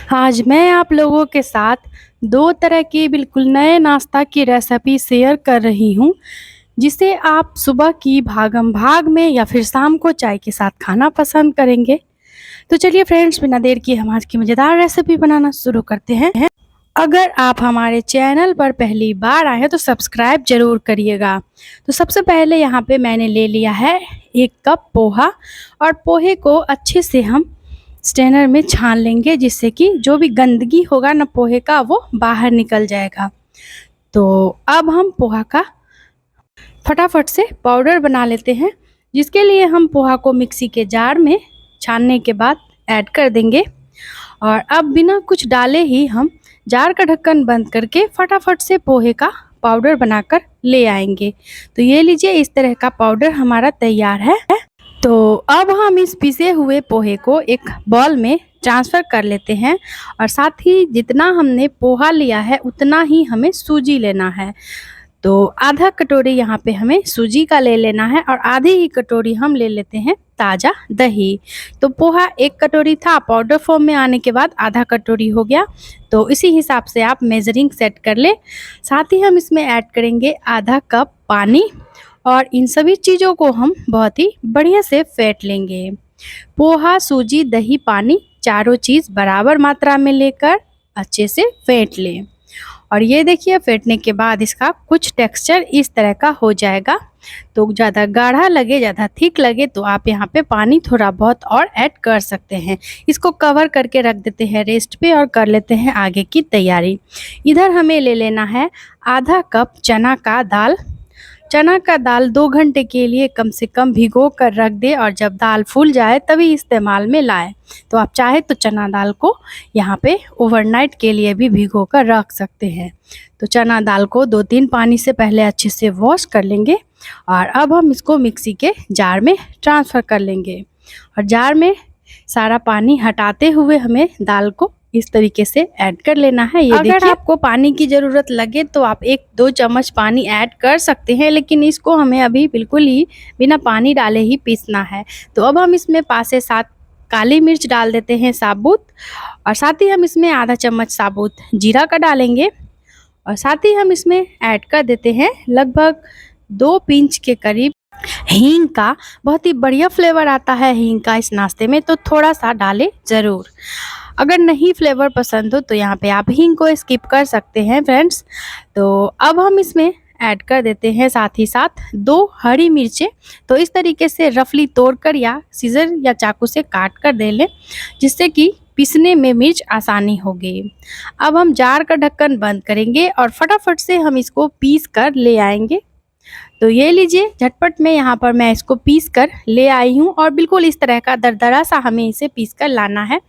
आज मैं आप लोगों के साथ 2 तरह के बिल्कुल नए नाश्ता की रेसिपी शेयर कर रही हूँ, जिसे आप सुबह की भागम-भाग में या फिर शाम को चाय के साथ खाना पसंद करेंगे। तो चलिए फ्रेंड्स, बिना देर किए हम आज की मज़ेदार रेसिपी बनाना शुरू करते हैं। अगर आप हमारे चैनल पर पहली बार आए हैं तो सब्सक्राइब ज़रूर करिएगा। तो सबसे पहले यहाँ पे मैंने ले लिया है 1 कप पोहा, और पोहे को अच्छे से हम स्ट्रेनर में छान लेंगे, जिससे कि जो भी गंदगी होगा ना पोहे का वो बाहर निकल जाएगा। तो अब हम पोहा का फटाफट से पाउडर बना लेते हैं, जिसके लिए हम पोहा को मिक्सी के जार में छानने के बाद ऐड कर देंगे। और अब बिना कुछ डाले ही हम जार का ढक्कन बंद करके फटाफट से पोहे का पाउडर बनाकर ले आएंगे। तो ये लीजिए, इस तरह का पाउडर हमारा तैयार है। तो अब हम इस पिसे हुए पोहे को एक बॉल में ट्रांसफ़र कर लेते हैं, और साथ ही जितना हमने पोहा लिया है उतना ही हमें सूजी लेना है। तो आधा कटोरी यहाँ पे हमें सूजी का ले लेना है, और आधी ही कटोरी हम ले लेते हैं ताज़ा दही। तो पोहा 1 कटोरी था, पाउडर फॉर्म में आने के बाद आधा कटोरी हो गया। तो इसी हिसाब से आप मेजरिंग सेट कर लें। साथ ही हम इसमें ऐड करेंगे आधा कप पानी, और इन सभी चीज़ों को हम बहुत ही बढ़िया से फेंट लेंगे। पोहा, सूजी, दही, पानी चारों चीज़ बराबर मात्रा में लेकर अच्छे से फेंट लें। और ये देखिए, फेंटने के बाद इसका कुछ टेक्सचर इस तरह का हो जाएगा। तो ज़्यादा गाढ़ा लगे, ज़्यादा थिक लगे तो आप यहाँ पे पानी थोड़ा बहुत और ऐड कर सकते हैं। इसको कवर करके रख देते हैं रेस्ट पे, और कर लेते हैं आगे की तैयारी। इधर हमें ले लेना है आधा कप चना का दाल। चना का दाल 2 घंटे के लिए कम से कम भिगो कर रख दें, और जब दाल फूल जाए तभी इस्तेमाल में लाएं। तो आप चाहे तो चना दाल को यहाँ पे ओवरनाइट के लिए भी भिगो कर रख सकते हैं। तो चना दाल को 2-3 पानी से पहले अच्छे से वॉश कर लेंगे, और अब हम इसको मिक्सी के जार में ट्रांसफ़र कर लेंगे। और जार में सारा पानी हटाते हुए हमें दाल को इस तरीके से ऐड कर लेना है। ये अगर आपको पानी की ज़रूरत लगे तो आप 1-2 चम्मच पानी ऐड कर सकते हैं, लेकिन इसको हमें अभी बिल्कुल ही बिना पानी डाले ही पीसना है। तो अब हम इसमें 5 से 7 काली मिर्च डाल देते हैं साबुत, और साथ ही हम इसमें आधा चम्मच साबुत जीरा का डालेंगे, और साथ ही हम इसमें ऐड कर देते हैं लगभग 2 पिंच के करीब हींग का। बहुत ही बढ़िया फ्लेवर आता है हींग का इस नाश्ते में, तो थोड़ा सा डालें ज़रूर। अगर नहीं फ्लेवर पसंद हो तो यहाँ पे आप हींग को स्किप कर सकते हैं फ्रेंड्स। तो अब हम इसमें ऐड कर देते हैं साथ ही साथ 2 हरी मिर्चें। तो इस तरीके से रफली तोड़कर या सीजर या चाकू से काट कर दे लें, जिससे कि पीसने में मिर्च आसानी होगी। अब हम जार का ढक्कन बंद करेंगे और फटाफट से हम इसको पीस कर ले आएंगे। तो ये लीजिए, झटपट में यहाँ पर मैं इसको पीस कर ले आई हूँ, और बिल्कुल इस तरह का दरदरा सा हमें इसे पीस कर लाना है।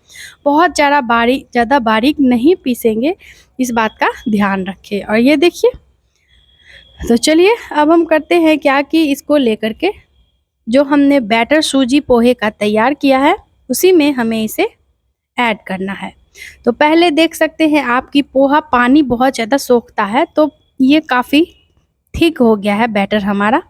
बहुत ज़्यादा बारीक नहीं पीसेंगे, इस बात का ध्यान रखें। और ये देखिए, तो चलिए अब हम करते हैं क्या कि इसको लेकर के जो हमने बैटर सूजी पोहे का तैयार किया है उसी में हमें इसे ऐड करना है। तो पहले देख सकते हैं आपकी पोहा पानी बहुत ज़्यादा सोखता है, तो ये काफ़ी ठीक हो गया है बैटर हमारा।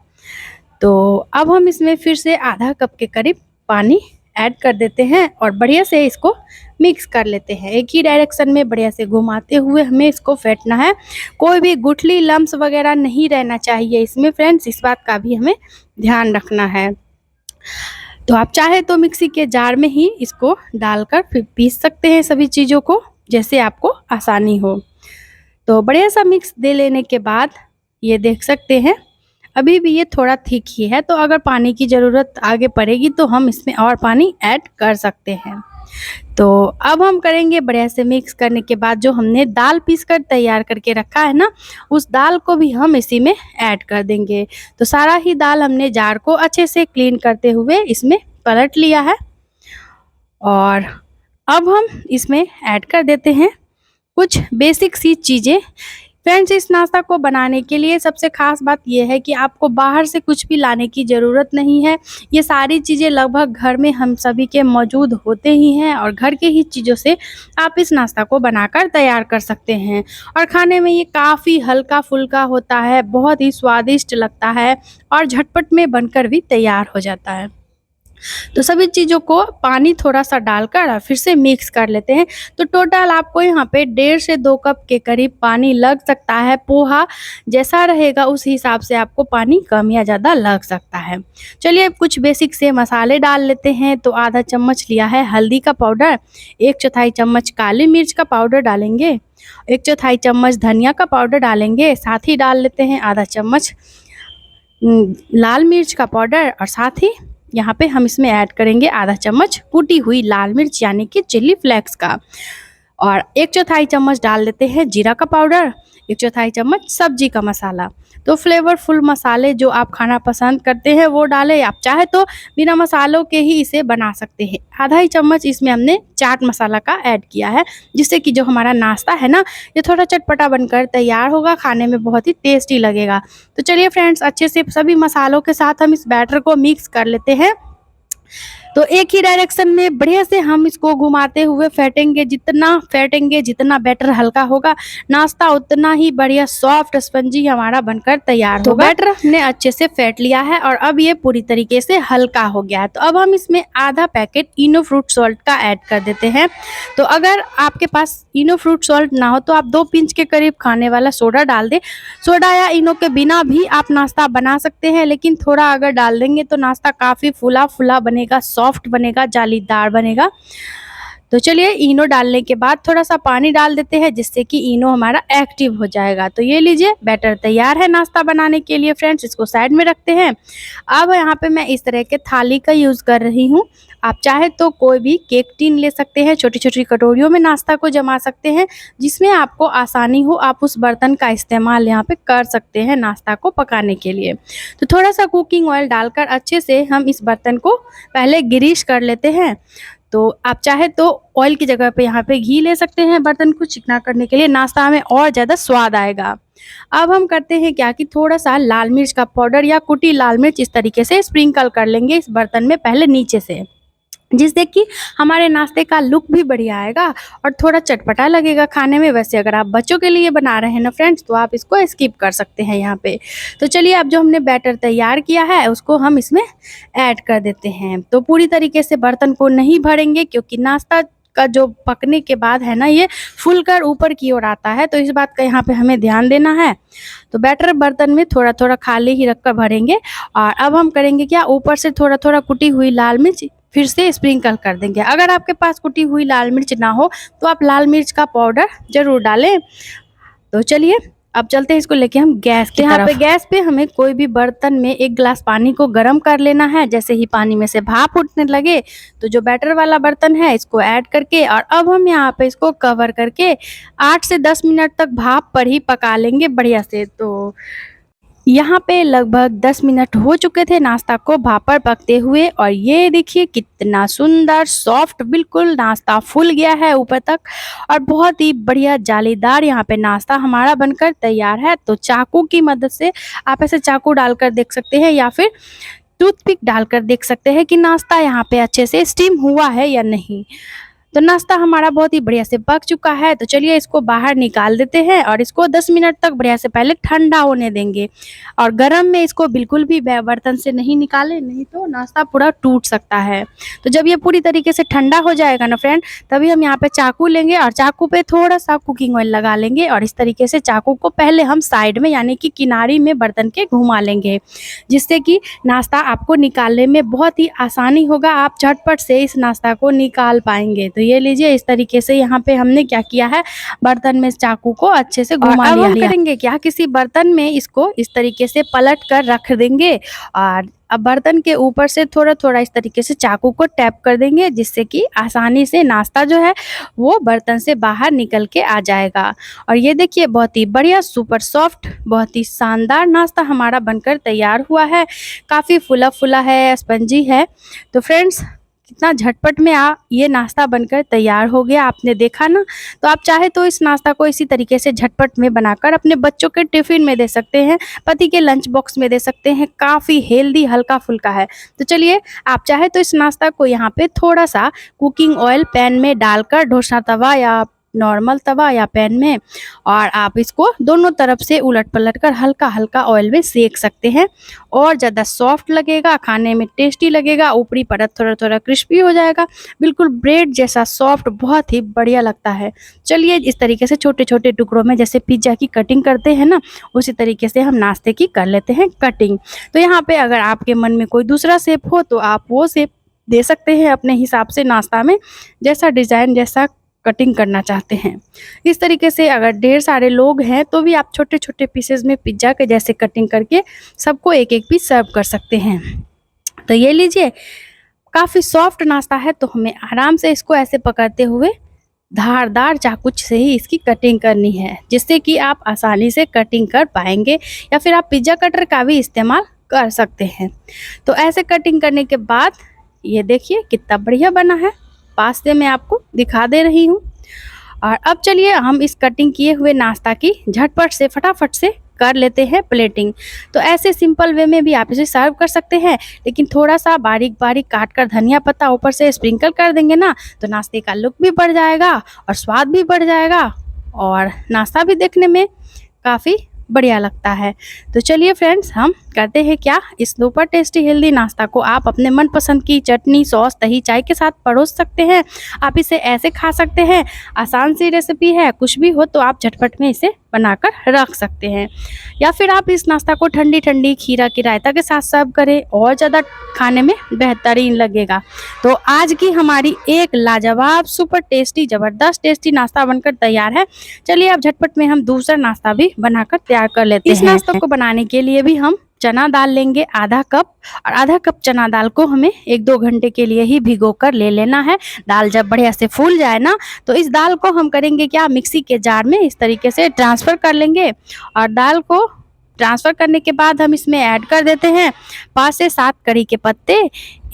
तो अब हम इसमें फिर से आधा कप के करीब पानी ऐड कर देते हैं, और बढ़िया से इसको मिक्स कर लेते हैं। एक ही डायरेक्शन में बढ़िया से घुमाते हुए हमें इसको फेंटना है। कोई भी गुठली लम्स वगैरह नहीं रहना चाहिए इसमें फ्रेंड्स, इस बात का भी हमें ध्यान रखना है। तो आप चाहे तो मिक्सी के जार में ही इसको डालकर फिर पीस सकते हैं सभी चीज़ों को, जैसे आपको आसानी हो। तो बढ़िया सा मिक्स दे लेने के बाद ये देख सकते हैं अभी भी ये थोड़ा थिक ही है, तो अगर पानी की ज़रूरत आगे पड़ेगी तो हम इसमें और पानी ऐड कर सकते हैं। तो अब हम करेंगे बढ़िया से मिक्स करने के बाद जो हमने दाल पीस कर तैयार करके रखा है ना, उस दाल को भी हम इसी में ऐड कर देंगे। तो सारा ही दाल हमने जार को अच्छे से क्लीन करते हुए इसमें पलट लिया है, और अब हम इसमें ऐड कर देते हैं कुछ बेसिक सी चीज़ें। फ्रेंड्स, इस नाश्ता को बनाने के लिए सबसे ख़ास बात यह है कि आपको बाहर से कुछ भी लाने की ज़रूरत नहीं है। ये सारी चीज़ें लगभग घर में हम सभी के मौजूद होते ही हैं, और घर के ही चीज़ों से आप इस नाश्ता को बनाकर तैयार कर सकते हैं। और खाने में ये काफ़ी हल्का फुल्का होता है, बहुत ही स्वादिष्ट लगता है, और झटपट में बनकर भी तैयार हो जाता है। तो सभी चीज़ों को पानी थोड़ा-सा डालकर और फिर से मिक्स कर लेते हैं। तो टोटल आपको यहाँ पे 1.5 से 2 कप के करीब पानी लग सकता है। पोहा जैसा रहेगा उस हिसाब से आपको पानी कम या ज़्यादा लग सकता है। चलिए अब कुछ बेसिक से मसाले डाल लेते हैं। तो आधा चम्मच लिया है हल्दी का पाउडर, 1/4 चम्मच काली मिर्च का पाउडर डालेंगे, 1/4 चम्मच धनिया का पाउडर डालेंगे, साथ ही डाल लेते हैं आधा चम्मच लाल मिर्च का पाउडर और साथ ही यहाँ पे हम इसमें ऐड करेंगे आधा चम्मच कुटी हुई लाल मिर्च यानी कि चिली फ्लेक्स का, और 1/4 चम्मच डाल देते हैं जीरा का पाउडर, 1/4 चम्मच सब्जी का मसाला। तो फ्लेवरफुल मसाले जो आप खाना पसंद करते हैं वो डालें, आप चाहे तो बिना मसालों के ही इसे बना सकते हैं। आधा ही चम्मच इसमें हमने चाट मसाला का ऐड किया है, जिससे कि जो हमारा नाश्ता है ना ये थोड़ा चटपटा बनकर तैयार होगा, खाने में बहुत ही टेस्टी लगेगा। तो चलिए फ्रेंड्स, अच्छे से सभी मसालों के साथ हम इस बैटर को मिक्स कर लेते हैं। तो एक ही डायरेक्शन में बढ़िया से हम इसको घुमाते हुए फेंटेंगे, जितना बैटर हल्का होगा नाश्ता उतना ही बढ़िया सॉफ्ट स्पंजी हमारा बनकर तैयार होगा। तो बैटर हमने अच्छे से फेंट लिया है और अब ये पूरी तरीके से हल्का हो गया है। तो अब हम इसमें आधा पैकेट इनो फ्रूट सॉल्ट का ऐड कर देते हैं। तो अगर आपके पास इनो फ्रूट सॉल्ट ना हो तो आप 2 पिंच के करीब खाने वाला सोडा डाल दें। सोडा या इनो के बिना भी आप नाश्ता बना सकते हैं, लेकिन थोड़ा अगर डाल देंगे तो नाश्ता काफ़ी फूला फूला बनेगा, सॉफ्ट बनेगा, जालीदार बनेगा। तो चलिए इनो डालने के बाद थोड़ा सा पानी डाल देते हैं, जिससे कि इनो हमारा एक्टिव हो जाएगा। तो ये लीजिए बैटर तैयार है नाश्ता बनाने के लिए फ्रेंड्स, इसको साइड में रखते हैं। अब यहाँ पे मैं इस तरह के थाली का यूज़ कर रही हूँ। आप चाहे तो कोई भी केक टिन ले सकते हैं, छोटी छोटी कटोरियों में नाश्ता को जमा सकते हैं, जिसमें आपको आसानी हो आप उस बर्तन का इस्तेमाल यहाँ पे कर सकते हैं नाश्ता को पकाने के लिए। तो थोड़ा सा कुकिंग ऑयल डालकर अच्छे से हम इस बर्तन को पहले ग्रीस कर लेते हैं। तो आप चाहे तो ऑयल की जगह पे यहाँ पे घी ले सकते हैं बर्तन को चिकना करने के लिए, नाश्ता में और ज़्यादा स्वाद आएगा। अब हम करते हैं क्या कि थोड़ा सा लाल मिर्च का पाउडर या कुटी लाल मिर्च इस तरीके से स्प्रिंकल कर लेंगे इस बर्तन में पहले नीचे से, जिससे कि हमारे नाश्ते का लुक भी बढ़िया आएगा और थोड़ा चटपटा लगेगा खाने में। वैसे अगर आप बच्चों के लिए बना रहे हैं ना फ्रेंड्स, तो आप इसको स्किप कर सकते हैं यहाँ पे। तो चलिए अब जो हमने बैटर तैयार किया है उसको हम इसमें ऐड कर देते हैं। तो पूरी तरीके से बर्तन को नहीं भरेंगे, क्योंकि नाश्ता का जो पकने के बाद है ना ये फूलकर ऊपर की ओर आता है, तो इस बात का यहाँ पे हमें ध्यान देना है। तो बैटर बर्तन में थोड़ा थोड़ा खाली ही रखकर भरेंगे। और अब हम करेंगे क्या, ऊपर से थोड़ा थोड़ा कुटी हुई लाल मिर्च फिर से स्प्रिंकल कर देंगे। अगर आपके पास कुटी हुई लाल मिर्च ना हो तो आप लाल मिर्च का पाउडर ज़रूर डालें। तो चलिए अब चलते हैं इसको लेके हम गैस की तरफ। यहाँ पे गैस पे हमें कोई भी बर्तन में 1 गिलास पानी को गर्म कर लेना है। जैसे ही पानी में से भाप उठने लगे तो जो बैटर वाला बर्तन है इसको ऐड करके, और अब हम यहाँ पे इसको कवर करके 8 से 10 मिनट तक भाप पर ही पका लेंगे बढ़िया से। तो यहाँ पे लगभग 10 मिनट हो चुके थे नाश्ता को भाप पर पकते हुए, और ये देखिए कितना सुंदर सॉफ्ट बिल्कुल नाश्ता फूल गया है ऊपर तक, और बहुत ही बढ़िया जालीदार यहाँ पे नाश्ता हमारा बनकर तैयार है। तो चाकू की मदद से आप ऐसे चाकू डालकर देख सकते हैं या फिर टूथपिक डालकर देख सकते हैं कि नाश्ता यहाँ पे अच्छे से स्टीम हुआ है या नहीं। तो नाश्ता हमारा बहुत ही बढ़िया से पक चुका है। तो चलिए इसको बाहर निकाल देते हैं और इसको 10 मिनट तक बढ़िया से पहले ठंडा होने देंगे, और गर्म में इसको बिल्कुल भी बर्तन से नहीं निकालें, नहीं तो नाश्ता पूरा टूट सकता है। तो जब ये पूरी तरीके से ठंडा हो जाएगा ना फ्रेंड, तभी हम यहाँ पे चाकू लेंगे और चाकू पे थोड़ा सा कुकिंग ऑयल लगा लेंगे, और इस तरीके से चाकू को पहले हम साइड में यानी कि किनारी में बर्तन के घुमा लेंगे, जिससे कि नाश्ता आपको निकालने में बहुत ही आसानी होगा, आप झटपट से इस नाश्ता को निकाल पाएंगे। तो ये लीजिए इस तरीके से यहाँ पे हमने क्या किया है, बर्तन में चाकू को अच्छे से घुमा लिया। अब करेंगे क्या, किसी बर्तन में इसको इस तरीके से पलट कर रख देंगे, और अब बर्तन के ऊपर से थोड़ा थोड़ा इस तरीके से चाकू को टैप कर देंगे, जिससे कि आसानी से नाश्ता जो है वो बर्तन से बाहर निकल के आ जाएगा। और ये देखिए बहुत ही बढ़िया सुपर सॉफ्ट बहुत ही शानदार नाश्ता हमारा बनकर तैयार हुआ है, काफ़ी फुला फुला है, स्पंजी है। तो फ्रेंड्स कितना झटपट में ये नाश्ता बनकर तैयार हो गया, आपने देखा ना। तो आप चाहे तो इस नाश्ता को इसी तरीके से झटपट में बनाकर अपने बच्चों के टिफ़िन में दे सकते हैं, पति के लंच बॉक्स में दे सकते हैं, काफ़ी हेल्दी हल्का फुल्का है। तो चलिए आप चाहे तो इस नाश्ता को यहाँ पे थोड़ा सा कुकिंग ऑयल पैन में डालकर डोसा तवा या नॉर्मल तवा या पैन में, और आप इसको दोनों तरफ से उलट-पलट कर हल्का-हल्का ऑयल में सेक सकते हैं। और ज़्यादा सॉफ्ट लगेगा, खाने में टेस्टी लगेगा, ऊपरी परत थोड़ा-थोड़ा क्रिस्पी हो जाएगा, बिल्कुल ब्रेड जैसा सॉफ्ट, बहुत ही बढ़िया लगता है। चलिए इस तरीके से छोटे-छोटे टुकड़ों में जैसे पिज़्ज़ा की कटिंग करते हैं ना, उसी तरीके से हम नाश्ते की कर लेते हैं कटिंग। तो यहाँ पे अगर आपके मन में कोई दूसरा शेप हो तो आप वो शेप दे सकते हैं अपने हिसाब से नाश्ता में, जैसा डिज़ाइन, जैसा कटिंग करना चाहते हैं। इस तरीके से अगर ढेर सारे लोग हैं तो भी आप छोटे-छोटे पीसेज़ में पिज़्ज़ा के जैसे कटिंग करके सबको एक-एक पीस सर्व कर सकते हैं। तो ये लीजिए, काफ़ी सॉफ्ट नाश्ता है, तो हमें आराम से इसको ऐसे पकड़ते हुए धारदार चाकू से ही इसकी कटिंग करनी है, जिससे कि आप आसानी से कटिंग कर पाएँगे, या फिर आप पिज़्ज़ा कटर का भी इस्तेमाल कर सकते हैं। तो ऐसे कटिंग करने के बाद ये देखिए कितना बढ़िया बना है, पास से मैं आपको दिखा दे रही हूँ। और अब चलिए हम इस कटिंग किए हुए नाश्ता की झटपट से फटाफट से कर लेते हैं प्लेटिंग। तो ऐसे सिंपल वे में भी आप इसे सर्व कर सकते हैं, लेकिन थोड़ा-सा बारीक-बारीक काट कर धनिया पत्ता ऊपर से स्प्रिंकल कर देंगे ना, तो नाश्ते का लुक भी बढ़ जाएगा और स्वाद भी बढ़ जाएगा, और नाश्ता भी देखने में काफ़ी बढ़िया लगता है। तो चलिए फ्रेंड्स, हम करते हैं क्या, इस सुपर टेस्टी हेल्दी नाश्ता को आप अपने मनपसंद की चटनी, सॉस, दही, चाय के साथ परोस सकते हैं। आप इसे ऐसे खा सकते हैं, आसान सी रेसिपी है, कुछ भी हो तो आप झटपट में इसे बनाकर रख सकते हैं। या फिर आप इस नाश्ता को ठंडी-ठंडी खीरा की रायता के साथ सर्व करें, और ज़्यादा खाने में बेहतरीन लगेगा। तो आज की हमारी एक लाजवाब, सुपर टेस्टी, ज़बरदस्त टेस्टी नाश्ता बनकर तैयार है। चलिए अब झटपट में हम दूसरा नाश्ता भी बनाकर तैयार कर लेते हैं। इस नाश्ते को बनाने के लिए भी हम चना दाल लेंगे आधा कप, और आधा कप चना दाल को हमें 1-2 घंटे के लिए ही भिगो कर ले लेना है। दाल जब बढ़िया से फूल जाए ना, तो इस दाल को हम करेंगे क्या, मिक्सी के जार में इस तरीके से ट्रांसफ़र कर लेंगे। और दाल को ट्रांसफ़र करने के बाद हम इसमें ऐड कर देते हैं 5 से 7 करी के पत्ते,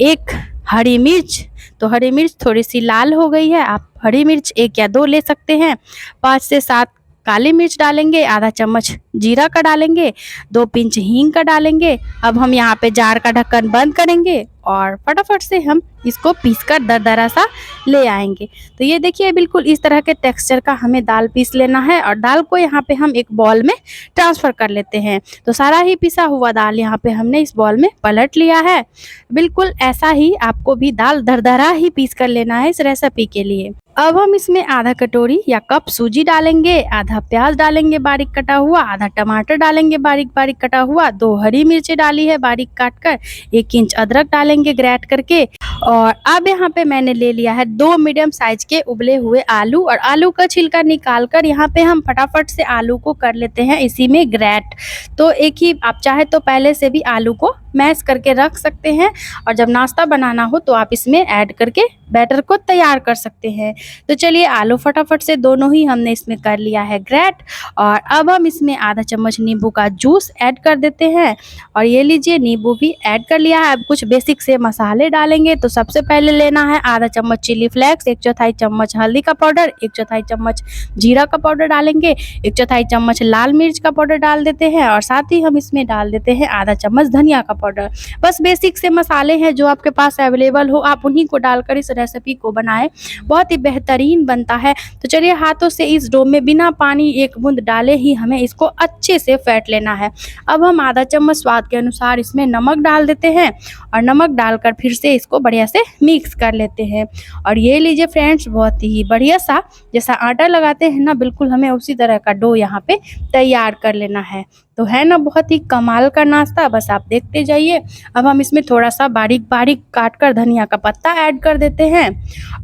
1 हरी मिर्च। तो हरी मिर्च थोड़ी सी लाल हो गई है, आप हरी मिर्च 1 या 2 ले सकते हैं। 5 से 7 काली मिर्च डालेंगे, आधा चम्मच जीरा का डालेंगे, 2 पिंच हींग का डालेंगे। अब हम यहाँ पे जार का ढक्कन बंद करेंगे और फटाफट से हम इसको पीसकर दरदरा सा ले आएंगे। तो ये देखिए बिल्कुल इस तरह के टेक्सचर का हमें दाल पीस लेना है, और दाल को यहाँ पे हम एक बॉल में ट्रांसफ़र कर लेते हैं। तो सारा ही पिसा हुआ दाल यहाँ पे हमने इस बॉल में पलट लिया है। बिल्कुल ऐसा ही आपको भी दाल दरदरा ही पीस कर लेना है इस रेसिपी के लिए। अब हम इसमें आधा कटोरी या कप सूजी डालेंगे, आधा प्याज डालेंगे बारीक कटा हुआ, आधा टमाटर डालेंगे बारीक बारीक कटा हुआ, 2 हरी मिर्चें डाली है बारीक काट कर, 1 इंच अदरक डालेंगे ग्रेट करके। और अब यहाँ पे मैंने ले लिया है 2 मीडियम साइज के उबले हुए आलू, और आलू का छिलका निकाल कर यहाँ पे हम फटाफट से आलू को कर लेते हैं इसी में ग्रेट। तो एक ही, आप चाहे तो पहले से भी आलू को मैश करके रख सकते हैं, और जब नाश्ता बनाना हो तो आप इसमें ऐड करके बैटर को तैयार कर सकते हैं। तो चलिए आलू फटाफट से दोनों ही हमने इसमें कर लिया है ग्रेट, और अब हम इसमें आधा चम्मच नींबू का जूस ऐड कर देते हैं। और ये लीजिए नींबू भी ऐड कर लिया है। अब कुछ बेसिक से मसाले डालेंगे। तो सबसे पहले लेना है आधा चम्मच चिली फ्लेक्स, 1/4 चम्मच हल्दी का पाउडर, 1/4 चम्मच जीरा का पाउडर डालेंगे, 1/4 चम्मच लाल मिर्च का पाउडर डाल देते हैं, और साथ ही हम इसमें डाल देते हैं आधा चम्मच धनिया का पाउडर। बस बेसिक से मसाले हैं जो आपके पास अवेलेबल हो, आप उन्हीं को डालकर इस रेसिपी को बनाएं, बहुत ही बेहतरीन बनता है। तो चलिए हाथों से इस डो में बिना पानी एक बूंद डाले ही हमें इसको अच्छे से फेंट लेना है। अब हम आधा चम्मच स्वाद के अनुसार इसमें नमक डाल देते हैं, और नमक डालकर फिर से इसको बढ़िया से मिक्स कर लेते हैं। और ये लीजिए फ्रेंड्स, बहुत ही बढ़िया सा, जैसा आटा लगाते हैं ना, बिल्कुल हमें उसी तरह का डो यहाँ पे तैयार कर लेना है। तो है ना बहुत ही कमाल का नाश्ता, बस आप देखते जाइए। अब हम इसमें थोड़ा सा बारीक बारीक काट कर धनिया का पत्ता ऐड कर देते हैं।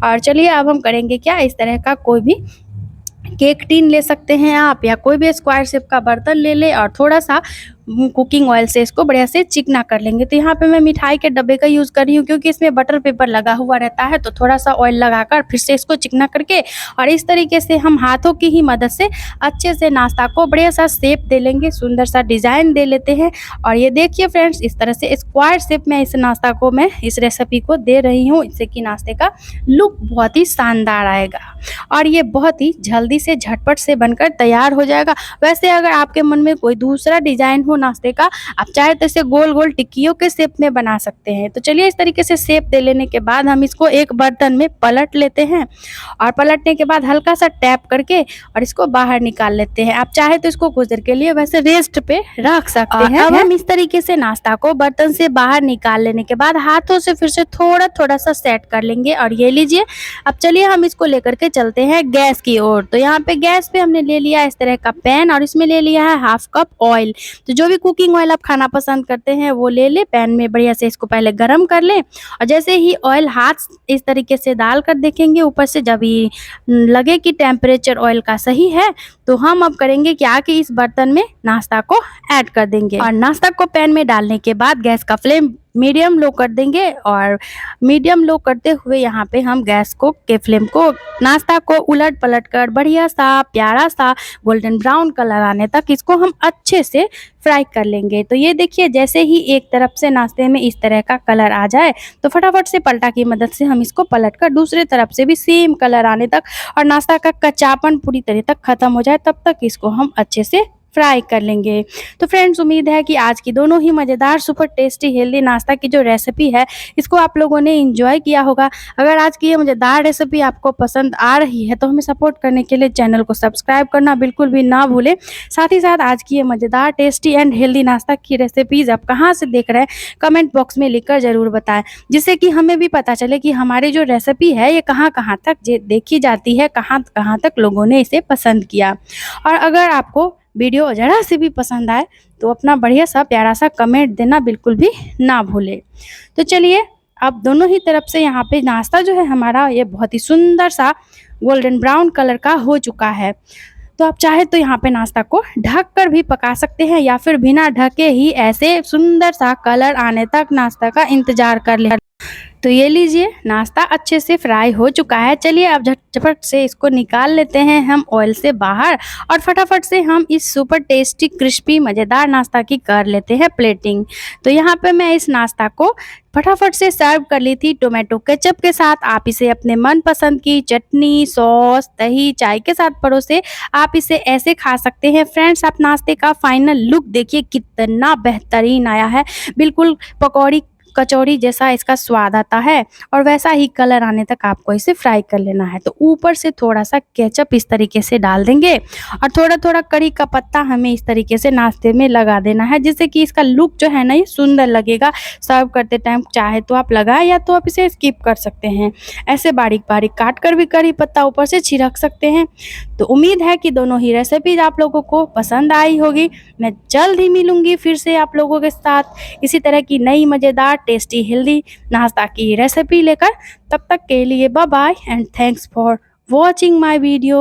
और चलिए अब हम करेंगे क्या, इस तरह का कोई भी केक टिन ले सकते हैं आप, या कोई भी स्क्वायर शेप का बर्तन ले ले, और थोड़ा सा कुकिंग ऑयल से इसको बढ़िया से चिकना कर लेंगे। तो यहाँ पे मैं मिठाई के डब्बे का यूज़ कर रही हूँ, क्योंकि इसमें बटर पेपर लगा हुआ रहता है। तो थोड़ा सा ऑयल लगाकर फिर से इसको चिकना करके, और इस तरीके से हम हाथों की ही मदद से अच्छे से नाश्ता को बढ़िया सा शेप दे लेंगे, सुंदर सा डिज़ाइन दे लेते हैं। और ये देखिए फ्रेंड्स, इस तरह से स्क्वायर शेप में इस नाश्ता को मैं इस रेसिपी को दे रही हूँ, इससे कि नाश्ते का लुक बहुत ही शानदार आएगा, और ये बहुत ही जल्दी से झटपट से बनकर तैयार हो जाएगा। वैसे अगर आपके मन में कोई दूसरा डिज़ाइन हो नाश्ते का। आप चाहे तो इसे गोल गोल टिक्कियों के शेप में बना सकते हैं। तो चलिए इस तरीके से शेप दे लेने के बाद हम इसको एक बर्तन में पलट लेते हैं और पलटने के बाद हल्का सा टैप करके और इसको बाहर निकाल लेते हैं। आप चाहे तो इसको कुछ देर के लिए वैसे रेस्ट पे रख सकते हैं। अब हम इस तरीके से नाश्ता को बर्तन से बाहर निकाल लेने के बाद हाथों से फिर से थोड़ा थोड़ा सा सेट कर लेंगे और ये लीजिए। अब चलिए हम इसको लेकर के चलते हैं गैस की ओर। तो यहाँ पे गैस पे हमने ले लिया इस तरह का पैन और इसमें ले लिया है हाफ कप ऑयल। तो जो भी कुकिंग ऑयल आप खाना पसंद करते हैं वो ले ले, पैन में बढ़िया से इसको पहले गर्म कर लें और जैसे ही ऑयल हाथ इस तरीके से डाल कर देखेंगे ऊपर से, जब ये लगे कि टेम्परेचर ऑयल का सही है, तो हम अब करेंगे क्या कि इस बर्तन में नाश्ता को ऐड कर देंगे और नाश्ता को पैन में डालने के बाद गैस का फ्लेम मीडियम लो कर देंगे और मीडियम लो करते हुए यहाँ पे हम गैस को के फ्लेम को नाश्ता को उलट पलट कर बढ़िया सा प्यारा सा गोल्डन ब्राउन कलर आने तक इसको हम अच्छे से फ्राई कर लेंगे। तो ये देखिए जैसे ही एक तरफ से नाश्ते में इस तरह का कलर आ जाए तो फटाफट से पलटा की मदद से हम इसको पलट कर दूसरे तरफ से भी सेम कलर आने तक और नाश्ता का कच्चापन पूरी तरह तक खत्म हो जाए तब तक इसको हम अच्छे से फ्राई कर लेंगे। तो फ्रेंड्स उम्मीद है कि आज की दोनों ही मज़ेदार सुपर टेस्टी हेल्दी नाश्ता की जो रेसिपी है इसको आप लोगों ने एंजॉय किया होगा। अगर आज की ये मज़ेदार रेसिपी आपको पसंद आ रही है तो हमें सपोर्ट करने के लिए चैनल को सब्सक्राइब करना बिल्कुल भी ना भूलें। साथ ही साथ आज की ये मज़ेदार टेस्टी एंड हेल्दी नाश्ता की रेसिपीज़ आप कहाँ से देख रहे हैं कमेंट बॉक्स में लिखकर ज़रूर बताएं, जिससे कि हमें भी पता चले कि हमारी जो रेसिपी है ये कहाँ कहाँ तक देखी जाती है, कहाँ कहाँ तक लोगों ने इसे पसंद किया। और अगर आपको वीडियो ज़रा से भी पसंद आए तो अपना बढ़िया सा प्यारा सा कमेंट देना बिल्कुल भी ना भूले। तो चलिए अब दोनों ही तरफ से यहाँ पे नाश्ता जो है हमारा ये बहुत ही सुंदर सा गोल्डन ब्राउन कलर का हो चुका है। तो आप चाहे तो यहाँ पे नाश्ता को ढक कर भी पका सकते हैं या फिर बिना ढके ही ऐसे सुंदर सा कलर आने तक नाश्ता का इंतजार कर ले। तो ये लीजिए नाश्ता अच्छे से फ्राई हो चुका है। चलिए अब झटपट से इसको निकाल लेते हैं हम ऑयल से बाहर और फटाफट से हम इस सुपर टेस्टी क्रिस्पी मज़ेदार नाश्ता की कर लेते हैं प्लेटिंग। तो यहाँ पे मैं इस नाश्ता को फटाफट से सर्व कर ली थी टोमेटो केचप के साथ। आप इसे अपने मनपसंद की चटनी, सॉस, दही, चाय के साथ परोसे आप इसे ऐसे खा सकते हैं। फ्रेंड्स आप नाश्ते का फाइनल लुक देखिए कितना बेहतरीन आया है। बिल्कुल पकौड़ी कचौड़ी जैसा इसका स्वाद आता है और वैसा ही कलर आने तक आपको इसे फ्राई कर लेना है। तो ऊपर से थोड़ा सा केचप इस तरीके से डाल देंगे और थोड़ा थोड़ा करी का पत्ता हमें इस तरीके से नाश्ते में लगा देना है, जिससे कि इसका लुक जो है ना ये सुंदर लगेगा। सर्व करते टाइम चाहे तो आप लगाएं या तो आप इसे स्किप कर सकते हैं। ऐसे बारीक बारीक काट कर भी करी पत्ता ऊपर से छिड़क सकते हैं। तो उम्मीद है कि दोनों ही रेसिपीज आप लोगों को पसंद आई होगी। मैं जल्द ही मिलूंगी फिर से आप लोगों के साथ इसी तरह की नई मज़ेदार टेस्टी हेल्दी नाश्ता की रेसिपी लेकर। तब तक के लिए bye bye and thanks for watching my video.